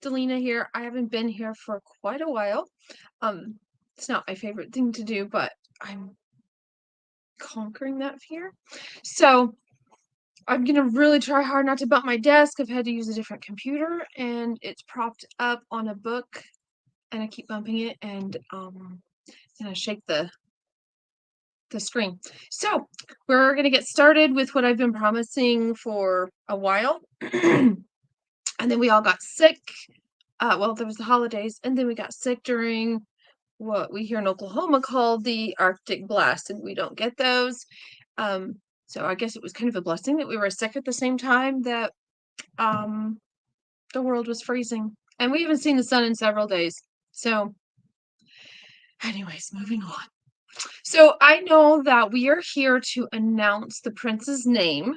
Delina here. I haven't been here for quite a while. Um, it's not my favorite thing to do, but I'm conquering that fear. So I'm gonna really try hard not to bump my desk. I've had to use a different computer, and it's propped up on a book, and I keep bumping it, and then I shake the screen. So we're gonna get started with what I've been promising for a while. And then we all got sick. Well, there was the holidays, and then we got sick during what we here in Oklahoma call the Arctic blast, and we don't get those. So I guess it was kind of a blessing that we were sick at the same time that um, the world was freezing, and we haven't seen the sun in several days. So, anyways, moving on. So I know that we are here to announce the prince's name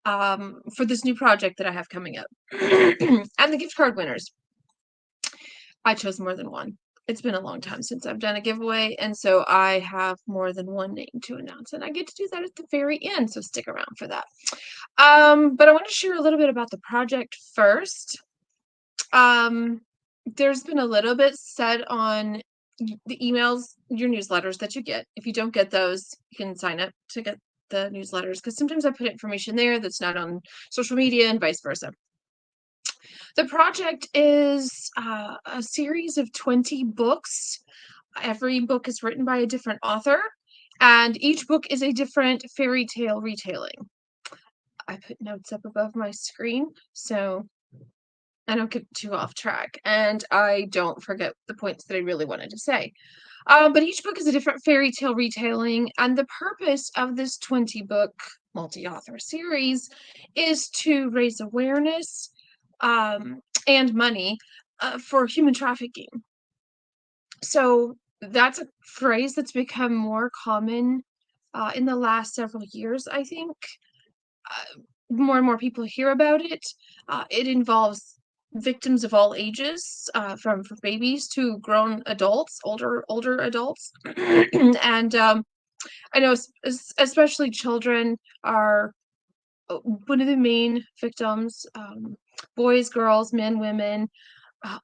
for this new project that I have coming up, and the gift card winners. I chose more than one. It's been a long time since I've done a giveaway, and so I have more than one name to announce, and I get to do that at the very end, so stick around for that. But I want to share a little bit about the project first. There's been a little bit said on the emails, your newsletters that you get. If you don't get those, you can sign up to get the newsletters, because sometimes I put information there that's not on social media and vice versa. The project is a series of 20 books. Every book is written by a different author, and each book is a different fairy tale retelling. I put notes up above my screen so I don't get too off track, and I don't forget the points that I really wanted to say. But each book is a different fairy tale retelling, and the purpose of this 20-book multi-author series is to raise awareness and money for human trafficking. So that's a phrase that's become more common in the last several years, I think. More and more people hear about it. It involves victims of all ages, from babies to grown adults, older adults, and I know especially children are one of the main victims. Boys, girls, men, women,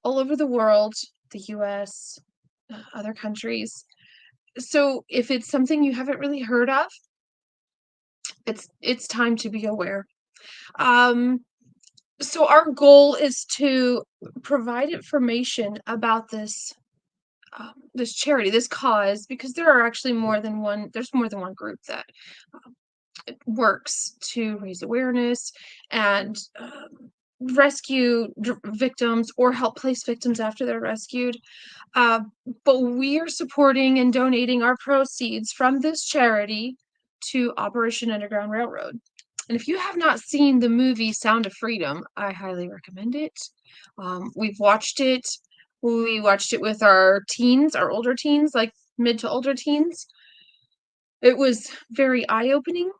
all over the world, the U.S., other countries. So if it's something you haven't really heard of, it's time to be aware. So our goal is to provide information about this charity, this cause, because there are actually more than one. There's more than one group that works to raise awareness and rescue victims or help place victims after they're rescued. But we are supporting and donating our proceeds from this charity to Operation Underground Railroad. And if you have not seen the movie Sound of Freedom, I highly recommend it. We've watched it. We watched it with our teens, our older teens, like mid to older teens. It was very eye-opening.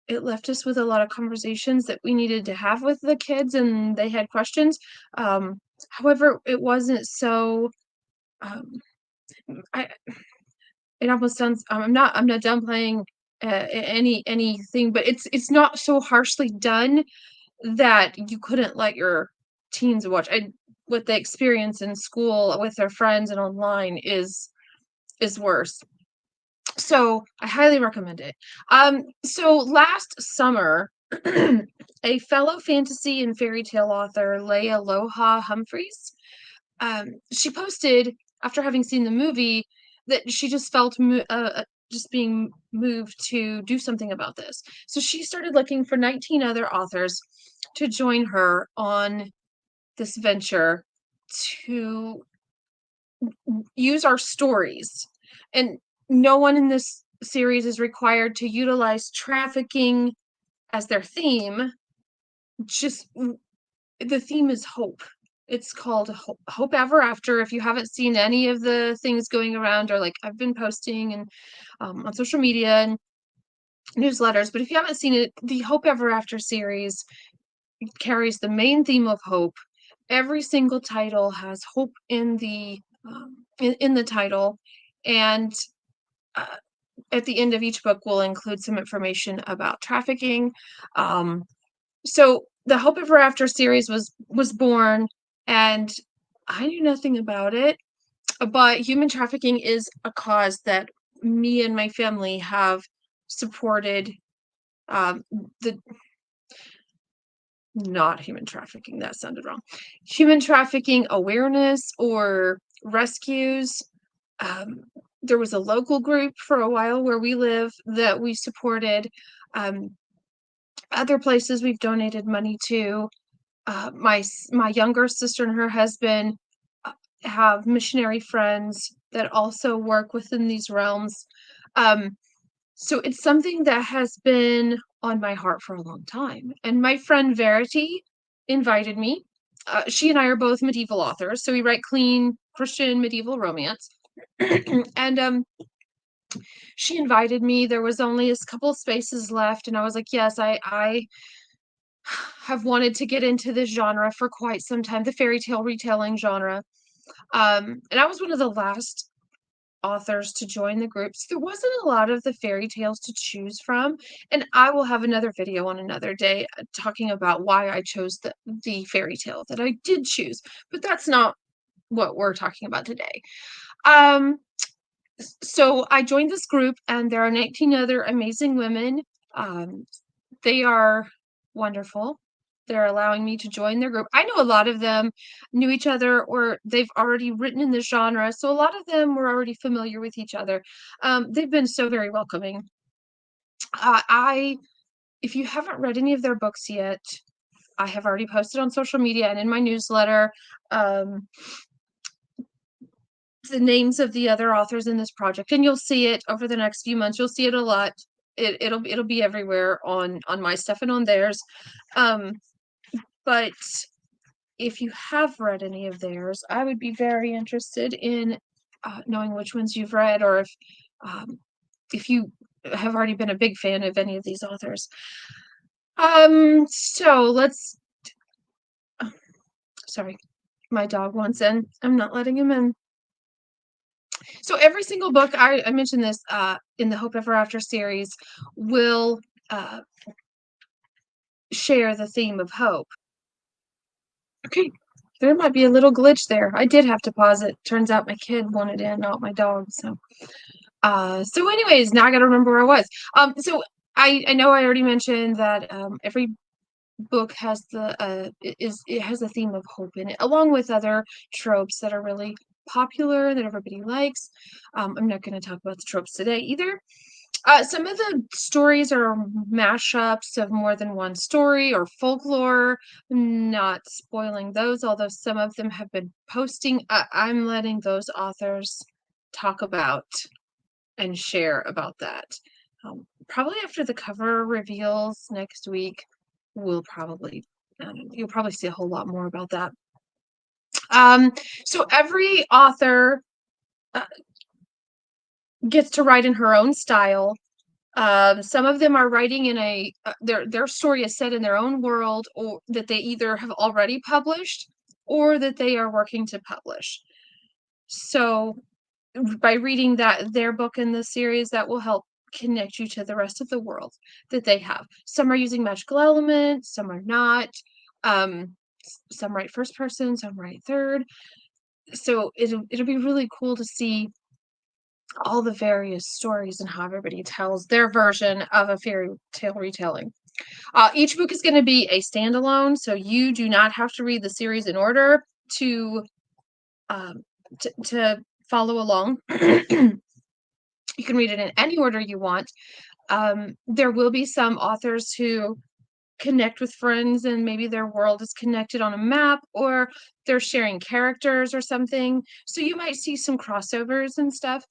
It left us with a lot of conversations that we needed to have with the kids, and they had questions. However, it wasn't so. I It almost sounds. I'm not downplaying anything, but it's not so harshly done that you couldn't let your teens watch. What they experience in school with their friends and online is worse. So I highly recommend it. So last summer, a fellow fantasy and fairy tale author, Leah Loha Humphreys, she posted after having seen the movie that she just felt just being moved to do something about this. So she started looking for 19 other authors to join her on this venture to use our stories. And no one in this series is required to utilize trafficking as their theme. Just the theme is hope. It's called Hope Ever After. If you haven't seen any of the things going around, or like I've been posting and on social media and newsletters, but if you haven't seen it, the Hope Ever After series carries the main theme of hope. Every single title has hope in the title, and at the end of each book will include some information about trafficking. So the Hope Ever After series was born, and I knew nothing about it, but human trafficking is a cause that me and my family have supported. Um, the Not human trafficking, that sounded wrong. Human trafficking awareness or rescues. Um, there was a local group for a while where we live that we supported. Um, Other places we've donated money to. My younger sister and her husband uh, have missionary friends that also work within these realms. Um, so it's something that has been on my heart for a long time. And my friend Verity invited me. She and I are both medieval authors, so we write clean Christian medieval romance. And she invited me. There was only a couple of spaces left, and I was like, yes, I have wanted to get into this genre for quite some time, the fairy tale retelling genre. And I was one of the last authors to join the group. So there wasn't a lot of the fairy tales to choose from. And I will have another video on another day talking about why I chose the fairy tale that I did choose. But that's not what we're talking about today. Um, so I joined this group, and there are 19 other amazing women. Um, they are wonderful. They're allowing me to join their group. I know a lot of them knew each other, or they've already written in the genre, so a lot of them were already familiar with each other. They've been so very welcoming. I If you haven't read any of their books yet, I have already posted on social media and in my newsletter um, the names of the other authors in this project, and you'll see it over the next few months. You'll see it a lot. It'll be everywhere on my stuff and on theirs. Um, but if you have read any of theirs, I would be very interested in knowing which ones you've read, or um, if you have already been a big fan of any of these authors. So let's. Sorry, my dog wants in. I'm not letting him in. So every single book, I mentioned this in the Hope Ever After series, will uh, share the theme of hope. Okay, there might be a little glitch there. I did have to pause it. Turns out my kid wanted in, not my dog. So anyways, now I gotta remember where I was. So I know I already mentioned that every book has it has a theme of hope in it, along with other tropes that are really popular that everybody likes. I'm not going to talk about the tropes today either. Some of the stories are mashups of more than one story or folklore. Not spoiling those, although some of them have been posting. I'm letting those authors talk about and share about that. Probably after the cover reveals next week, we'll probably you'll probably see a whole lot more about that. Um, so every author uh, gets to write in her own style. Some of them are writing in their story is set in their own world, or that they either have already published or that they are working to publish. So by reading their book in the series, that will help connect you to the rest of the world that they have. Some are using magical elements, some are not. Um, some write first person, some write third. So it'll be really cool to see all the various stories and how everybody tells their version of a fairy tale retelling. Each book is going to be a standalone, so you do not have to read the series in order to um, to follow along. You can read it in any order you want. There will be some authors who connect with friends and maybe their world is connected on a map, or they're sharing characters or something. So you might see some crossovers and stuff.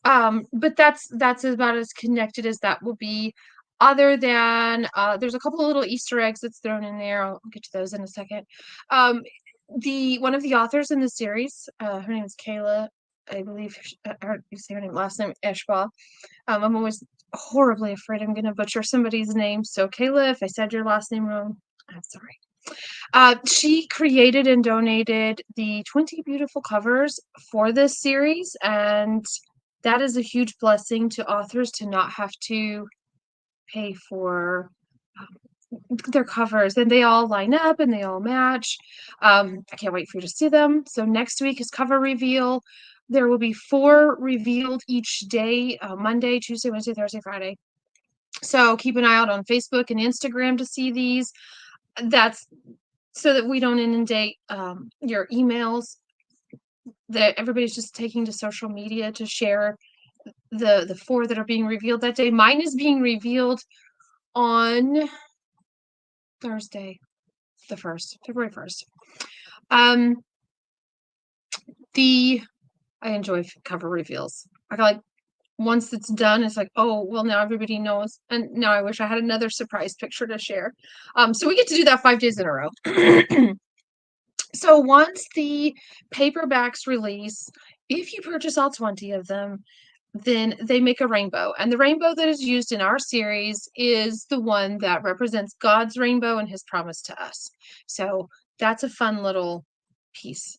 But that's about as connected as that will be. Other than there's a couple of little Easter eggs that's thrown in there. I'll get to those in a second. The one of the authors in the series, her name is Kayla, I believe. You say her name, last name Eshba. I'm always horribly afraid I'm going to butcher somebody's name. So Kayla, if I said your last name wrong, I'm sorry. She created and donated the 20 beautiful covers for this series, and that is a huge blessing to authors to not have to pay for their covers, and they all line up and they all match. I can't wait for you to see them. So next week is cover reveal. There will be 4 revealed each day, Monday, Tuesday, Wednesday, Thursday, Friday. So keep an eye out on Facebook and Instagram to see these. That's so that we don't inundate your emails. That everybody's just taking to social media to share the 4 that are being revealed that day. Mine is being revealed on Thursday, the 1st, February 1st. Um, I enjoy cover reveals. I like once it's done, it's like, oh, well, now everybody knows. And now I wish I had another surprise picture to share. So we get to do that 5 days in a row. So once the paperbacks release, if you purchase all 20 of them, then they make a rainbow. And the rainbow that is used in our series is the one that represents God's rainbow and his promise to us. So that's a fun little piece.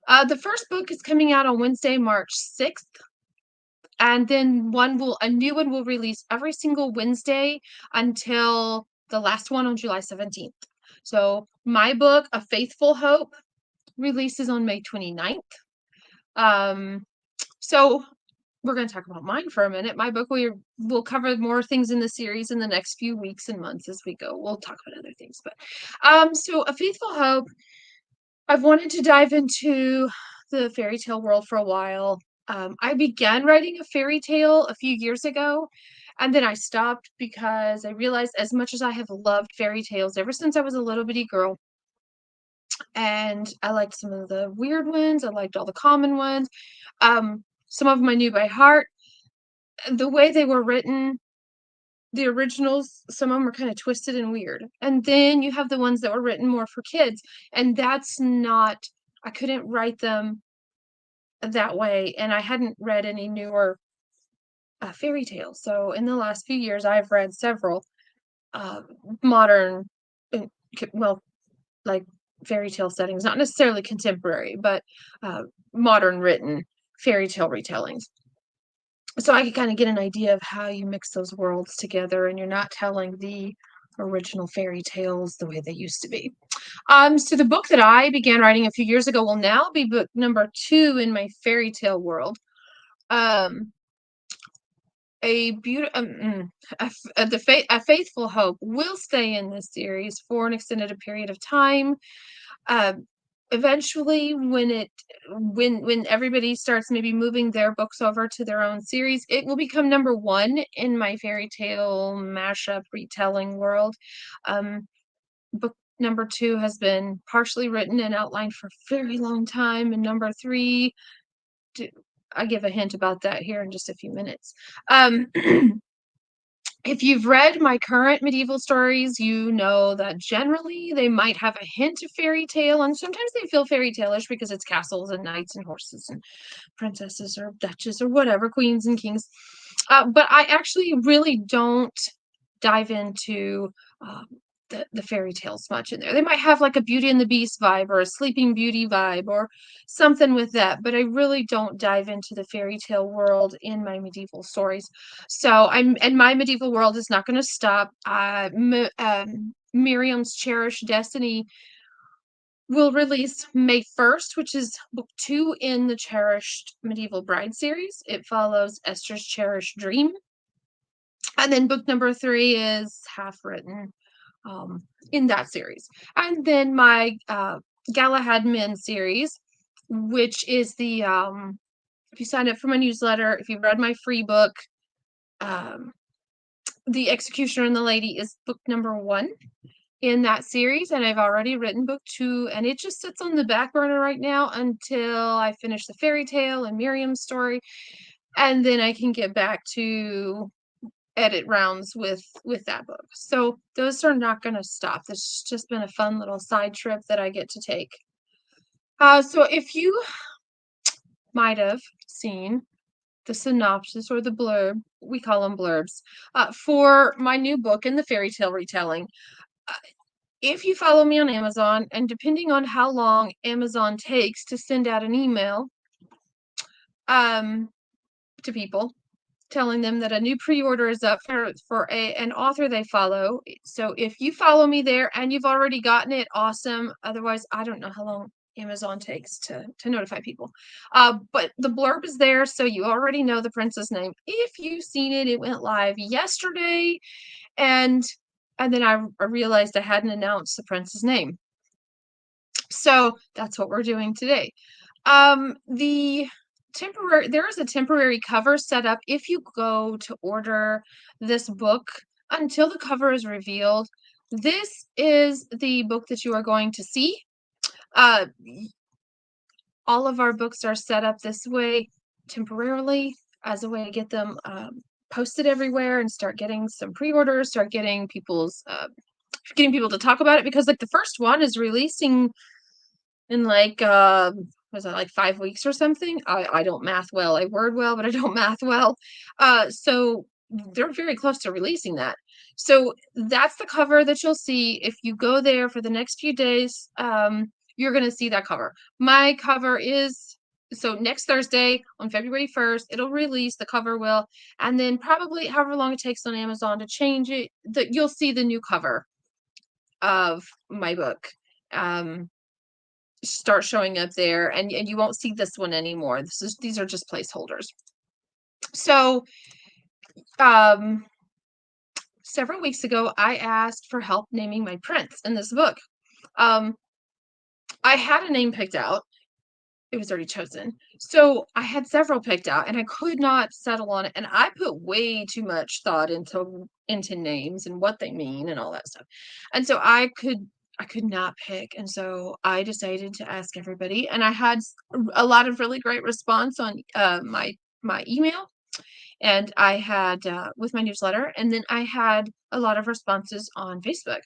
The first book is coming out on Wednesday, March 6th. And then a new one will release every single Wednesday until the last one on July 17th. So my book, A Faithful Hope, releases on May 29th. So we're going to talk about mine for a minute. My book, we'll cover more things in the series in the next few weeks and months as we go. We'll talk about other things, but so A Faithful Hope, I've wanted to dive into the fairy tale world for a while. I began writing a fairy tale a few years ago, and then I stopped because I realized, as much as I have loved fairy tales ever since I was a little bitty girl, and I liked some of the weird ones, I liked all the common ones. Some of them I knew by heart. The way they were written, the originals, some of them are kind of twisted and weird. And then you have the ones that were written more for kids, and that's not, I couldn't write them that way, and I hadn't read any newer fairy tales. So in the last few years, I've read several uh, modern, uh, well, like fairy tale settings, not necessarily contemporary, but modern written fairy tale retellings. So I could kind of get an idea of how you mix those worlds together and you're not telling the original fairy tales the way they used to be. So the book that I began writing a few years ago will now be book number 2 in my fairy tale world. A beautiful, a faithful hope will stay in this series for an extended period of time. Eventually, when everybody starts maybe moving their books over to their own series, it will become number 1 in my fairy tale mashup retelling world. Book number 2 has been partially written and outlined for a very long time, and number 3, I give a hint about that here in just a few minutes. If you've read my current medieval stories, you know that generally they might have a hint of fairy tale, and sometimes they feel fairy tale-ish because it's castles and knights and horses and princesses or duchess or whatever, queens and kings. But I actually really don't dive into the fairy tales much in there. They might have like a Beauty and the Beast vibe or a Sleeping Beauty vibe or something with that, but I really don't dive into the fairy tale world in my medieval stories. So and my medieval world is not going to stop. Miriam's Cherished Destiny will release May 1st, which is book 2 in the Cherished Medieval Bride series. It follows Esther's Cherished Dream. And then book number 3 is half written in that series. And then my Galahad Men series, which is the, if you sign up for my newsletter, if you've read my free book, The Executioner and the Lady is book number 1 in that series, and I've already written book 2, and it just sits on the back burner right now until I finish the fairy tale and Miriam's story, and then I can get back to edit rounds with that book. So those are not going to stop. This has just been a fun little side trip that I get to take. So if you might have seen the synopsis or the blurb, we call them blurbs, for my new book in the fairy tale retelling. If you follow me on Amazon, and depending on how long Amazon takes to send out an email to people, telling them that a new pre-order is up for an author they follow. So if you follow me there and you've already gotten it, awesome. Otherwise, I don't know how long Amazon takes to notify people. But the blurb is there, so you already know the prince's name. If you've seen it, it went live yesterday, and then I realized I hadn't announced the prince's name. So that's what we're doing today. There is a temporary cover set up if you go to order this book until the cover is revealed. This is the book that you are going to see. All of our books are set up this way temporarily as a way to get them posted everywhere and start getting some pre-orders, start getting getting people to talk about it, because like the first one is releasing in like was that like 5 weeks or something? I don't math well. I word well, but I don't math well. So they're very close to releasing that. So that's the cover that you'll see if you go there for the next few days. You're going to see that cover. My cover is, so next Thursday on February 1st, it'll release, the cover will, and then probably however long it takes on Amazon to change it, that you'll see the new cover of my book start showing up there, and you won't see this one anymore. These are just placeholders. So several weeks ago, I asked for help naming my prince in this book. I had a name picked out. It was already chosen. So I had several picked out, and I could not settle on it. And I put way too much thought into names and what they mean and all that stuff. And so I could not pick. And so I decided to ask everybody, and I had a lot of really great response on my email, and I had with my newsletter, and then I had a lot of responses on Facebook.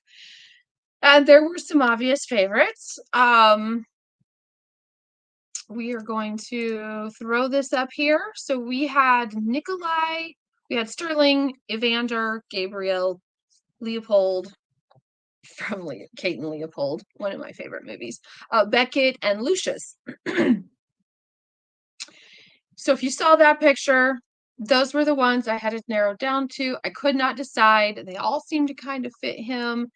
And there were some obvious favorites. We are going to throw this up here. So we had Nikolai, we had Sterling, Evander, Gabriel, Leopold from Kate and Leopold, one of my favorite movies, Beckett, and Lucius. So if you saw that picture, those were the ones I had it narrowed down to. I could not decide. They all seemed to kind of fit him.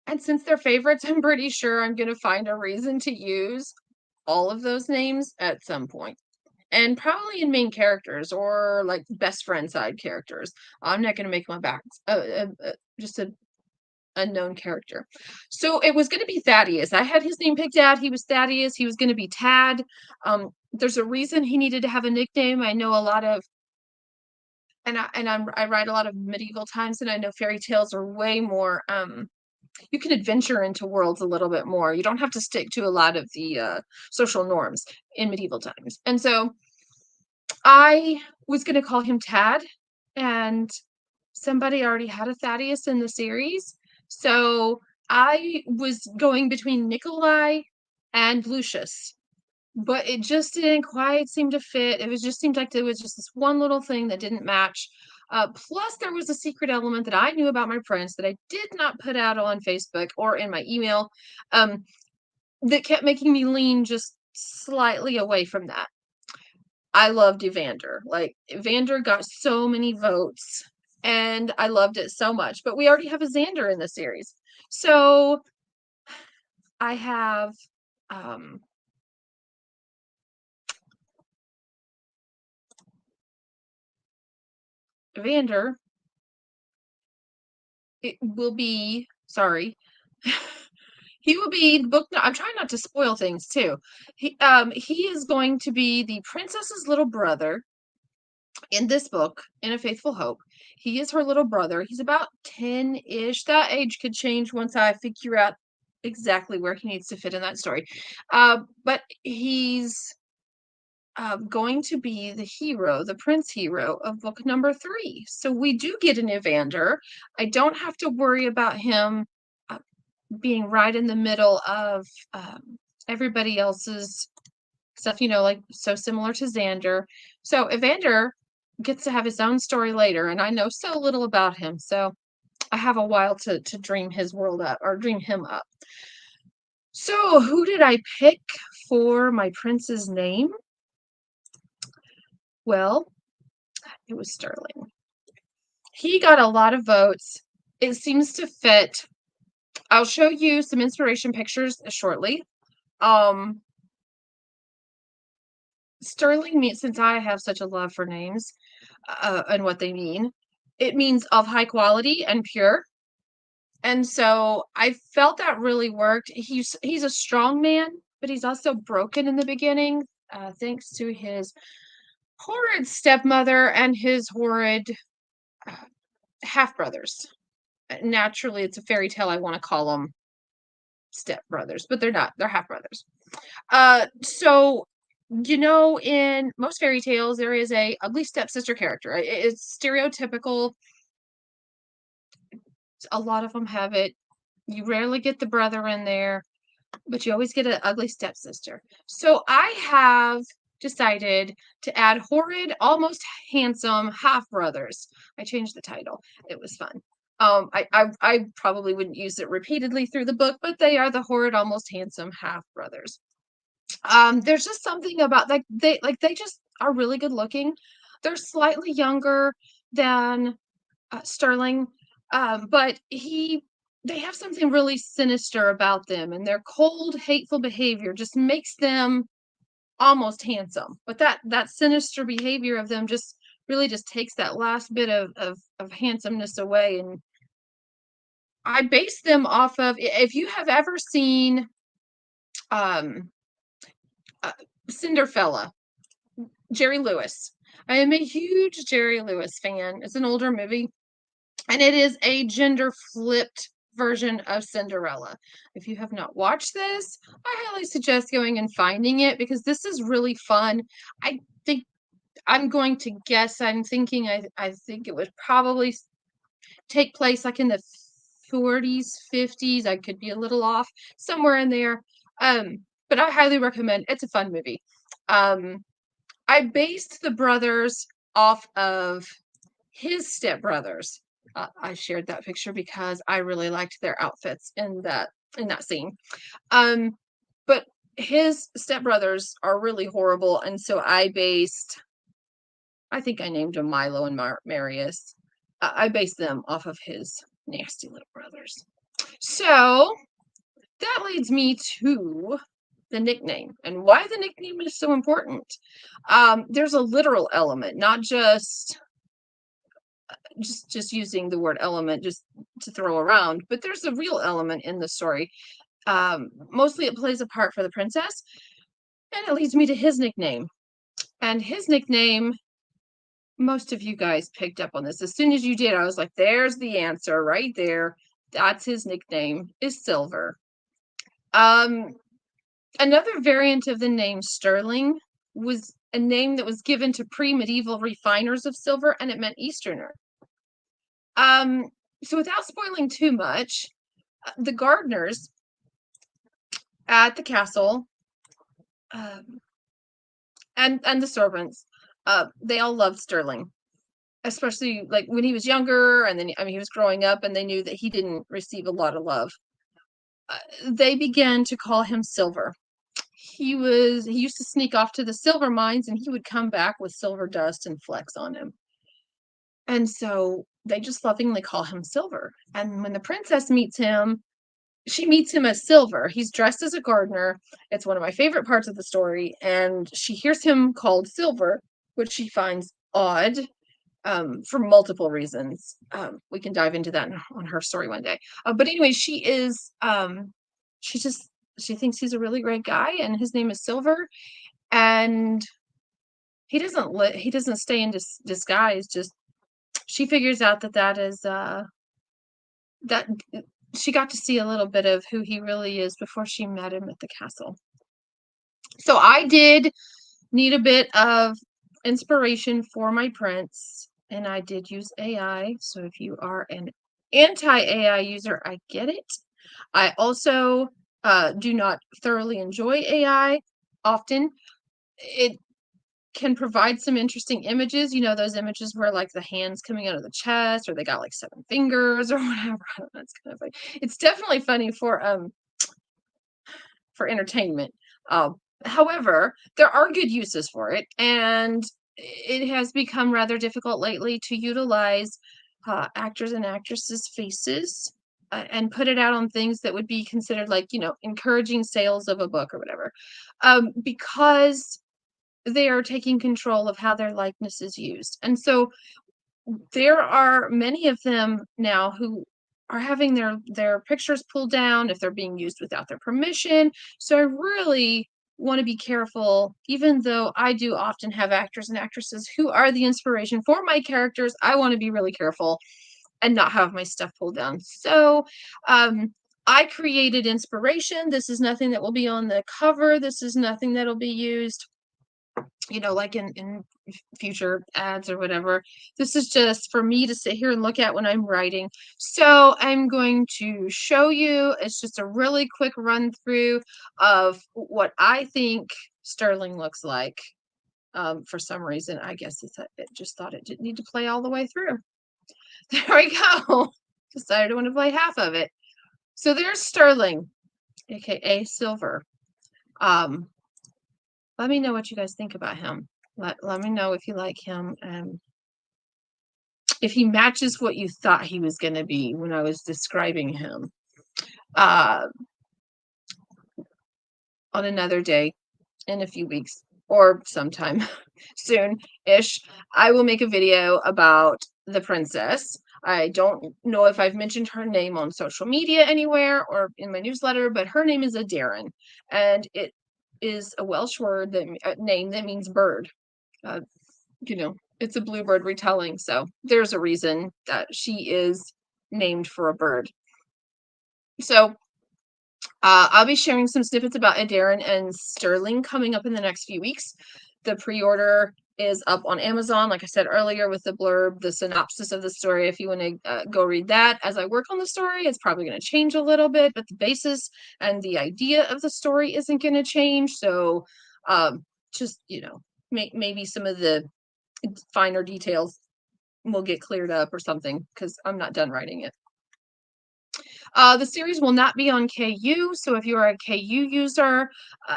And since they're favorites, I'm pretty sure I'm going to find a reason to use all of those names at some point. And probably in main characters or like best friend side characters. I'm not going to make my back just a unknown character. So it was going to be Thaddeus. I had his name picked out. He was Thaddeus. He was going to be Tad. There's a reason he needed to have a nickname. I know a lot of, and I write a lot of medieval times, and I know fairy tales are way more you can adventure into worlds a little bit more. You don't have to stick to a lot of the social norms in medieval times. And so I was going to call him Tad, and somebody already had a Thaddeus in the series. So I was going between Nikolai and Lucius, but it just didn't quite seem to fit. It just seemed like there was just this one little thing that didn't match. Plus, there was a secret element that I knew about my prince that I did not put out on Facebook or in my email that kept making me lean just slightly away from that. I loved Evander. Like, Evander got so many votes, and I loved it so much. But we already have a Xander in the series. So I have Evander. It will be, sorry. He will be the book. I'm trying not to spoil things too. He is going to be the princess's little brother in this book, in A Faithful Hope. He is her little brother. He's about 10-ish. That age could change once I figure out exactly where he needs to fit in that story. But he's going to be the hero, the prince hero of book number 3. So we do get an Evander. I don't have to worry about him being right in the middle of everybody else's stuff, like so similar to Xander. So Evander gets to have his own story later, and I know so little about him, so I have a while to dream his world up, or dream him up. So who did I pick for my prince's name? Well, it was Sterling. He got a lot of votes. It seems to fit. I'll show you some inspiration pictures shortly. Sterling means, since I have such a love for names and what they mean, it means of high quality and pure. And so I felt that really worked. He's a strong man, but he's also broken in the beginning, thanks to his horrid stepmother and his horrid uh, half brothers. Naturally, it's a fairy tale. I want to call them step brothers, but they're not. They're half brothers. So in most fairy tales, there is a ugly stepsister character. It's stereotypical. A lot of them have it. You rarely get the brother in there, but you always get an ugly stepsister. So I have decided to add horrid, almost handsome half brothers. I changed the title. It was fun. I probably wouldn't use it repeatedly through the book, but they are the horrid, almost handsome half brothers. There's just something about they just are really good looking. They're slightly younger than Sterling, but they have something really sinister about them, and their cold, hateful behavior just makes them almost handsome. But that sinister behavior of them just really just takes that last bit of handsomeness away. And I base them off of, if you have ever seen um uh, Cinderfella, Jerry Lewis. I am a huge Jerry Lewis fan. It's an older movie, and it is a gender flipped version of Cinderella. If you have not watched this, I highly suggest going and finding it, because this is really fun. I think I'm going to guess. I think it would probably take place like in the 40s, 50s. I could be a little off, somewhere in there. But I highly recommend. It's a fun movie. I based the brothers off of his stepbrothers. I shared that picture because I really liked their outfits in that scene. But his stepbrothers are really horrible, and so I think I named them Milo and Marius. I based them off of his nasty little brothers. So that leads me to the nickname and why the nickname is so important. There's a literal element, not just using the word element just to throw around, but there's a real element in the story. Mostly it plays a part for the princess, and it leads me to his nickname. And his nickname, most of you guys picked up on this. As soon as you did, I was like, there's the answer right there. That's his nickname, is Silver. Another variant of the name Sterling was a name that was given to pre-medieval refiners of silver, and it meant Easterner. So without spoiling too much, the gardeners at the castle, and the servants, they all loved Sterling, especially like when he was younger, and then he was growing up, and they knew that he didn't receive a lot of love. They began to call him Silver. He used to sneak off to the silver mines, and he would come back with silver dust and flecks on him. And so they just lovingly call him Silver. And when the princess meets him, she meets him as Silver. He's dressed as a gardener. It's one of my favorite parts of the story. And she hears him called Silver, which she finds odd, for multiple reasons. We can dive into that on her story one day. But anyway, she thinks he's a really great guy, and his name is Silver. And he doesn't stay in disguise. Just she figures out that is that she got to see a little bit of who he really is before she met him at the castle. So I did need a bit of inspiration for my prince, and I did use AI. So if you are an anti-AI user, I get it. I also do not thoroughly enjoy AI often. It can provide some interesting images. Those images where like the hands coming out of the chest, or they got like 7 fingers or whatever. I don't know, it's kind of funny. It's definitely funny for entertainment. However, there are good uses for it, and it has become rather difficult lately to utilize actors and actresses' faces and put it out on things that would be considered like, encouraging sales of a book or whatever, because they are taking control of how their likeness is used. And so there are many of them now who are having their pictures pulled down if they're being used without their permission. So I really want to be careful, even though I do often have actors and actresses who are the inspiration for my characters. I want to be really careful and not have my stuff pulled down. So I created inspiration. This is nothing that will be on the cover. This is nothing that'll be used, like in future ads or whatever. This is just for me to sit here and look at when I'm writing. So I'm going to show you, it's just a really quick run through of what I think Sterling looks like. For some reason, I guess it just thought it didn't need to play all the way through. There we go. Decided I want to play half of it. So there's Sterling, aka Silver. Let me know what you guys think about him. Let me know if you like him, if he matches what you thought he was going to be when I was describing him. On another day, in a few weeks, or sometime soon-ish, I will make a video about the princess. I don't know if I've mentioned her name on social media anywhere or in my newsletter, but her name is Adaryn, and it is a Welsh word name that means bird. It's a bluebird retelling, so there's a reason that she is named for a bird. So I'll be sharing some snippets about Adaryn and Sterling coming up in the next few weeks. The pre-order is up on Amazon, like I said earlier, with the blurb, the synopsis of the story. If you want to go read that as I work on the story, it's probably going to change a little bit, but the basis and the idea of the story isn't going to change. So just, maybe some of the finer details will get cleared up or something, because I'm not done writing it. The series will not be on KU, so if you are a KU user,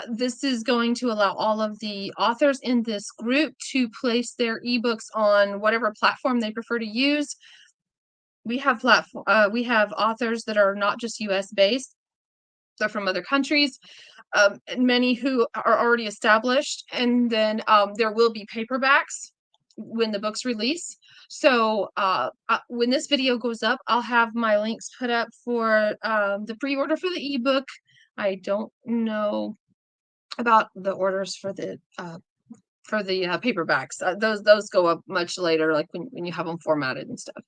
this is going to allow all of the authors in this group to place their ebooks on whatever platform they prefer to use. We have authors that are not just US based, they're from other countries, many who are already established, and then there will be paperbacks when the books release. So when this video goes up, I'll have my links put up for the pre-order for the ebook. I don't know about the orders for the paperbacks. Those go up much later, like when you have them formatted and stuff.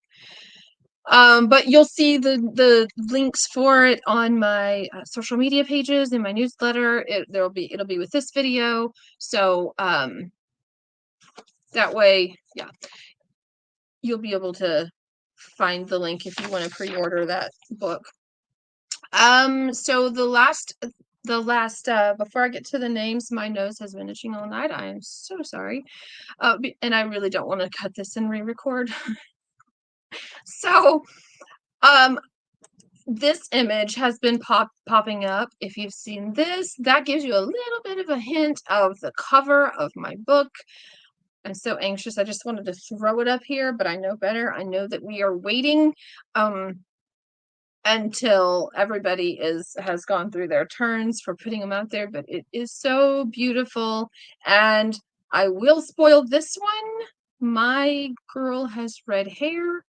But you'll see the links for it on my social media pages, in my newsletter. It'll be with this video. So that way, yeah, you'll be able to find the link if you want to pre-order that book. So the last before I get to the names, my nose has been itching all night. I am so sorry. And I really don't want to cut this and re-record. So this image has been popping up. If you've seen this, that gives you a little bit of a hint of the cover of my book. I'm so anxious. I just wanted to throw it up here, but I know better. I know that we are waiting until everybody has gone through their turns for putting them out there, but it is so beautiful. And I will spoil this one. My girl has red hair,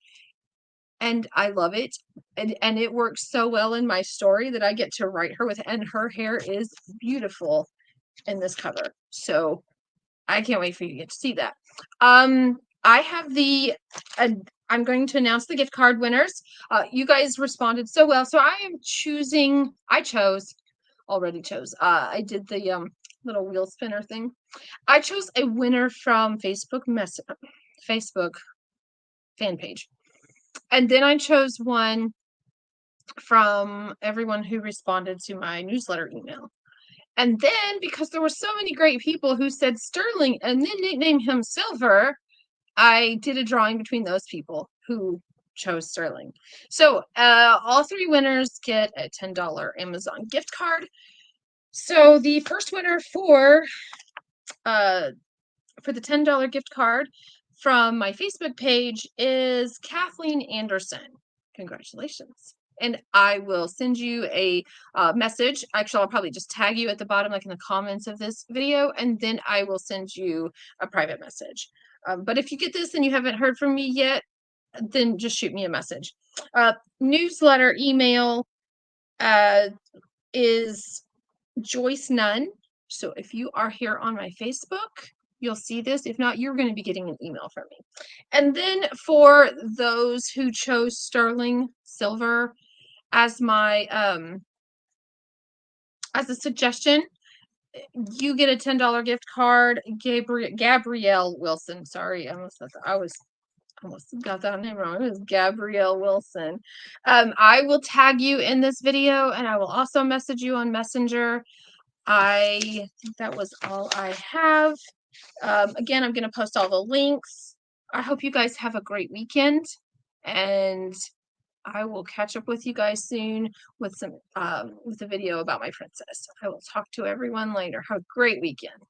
and I love it. And it works so well in my story that I get to write her with, and her hair is beautiful in this cover. So I can't wait for you to get to see that. I have I'm going to announce the gift card winners. You guys responded so well. So I did the little wheel spinner thing. I chose a winner from Facebook fan page. And then I chose one from everyone who responded to my newsletter email. And then, because there were so many great people who said Sterling and then nicknamed him Silver, I did a drawing between those people who chose Sterling. So all three winners get a $10 Amazon gift card. So the first winner for for the $10 gift card from my Facebook page is Kathleen Anderson. Congratulations. And I will send you a message. Actually, I'll probably just tag you at the bottom, like in the comments of this video, and then I will send you a private message. But if you get this and you haven't heard from me yet, then just shoot me a message. Newsletter email is Joyce Nunn. So if you are here on my Facebook, you'll see this. If not, you're going to be getting an email from me. And then for those who chose sterling silver as my as a suggestion, you get a $10 gift card. Gabrielle Wilson. Sorry, I almost got that name wrong. It was Gabrielle Wilson. I will tag you in this video, and I will also message you on Messenger. I think that was all I have. Again, I'm going to post all the links. I hope you guys have a great weekend, and I will catch up with you guys soon with some with a video about my princess. I will talk to everyone later. Have a great weekend.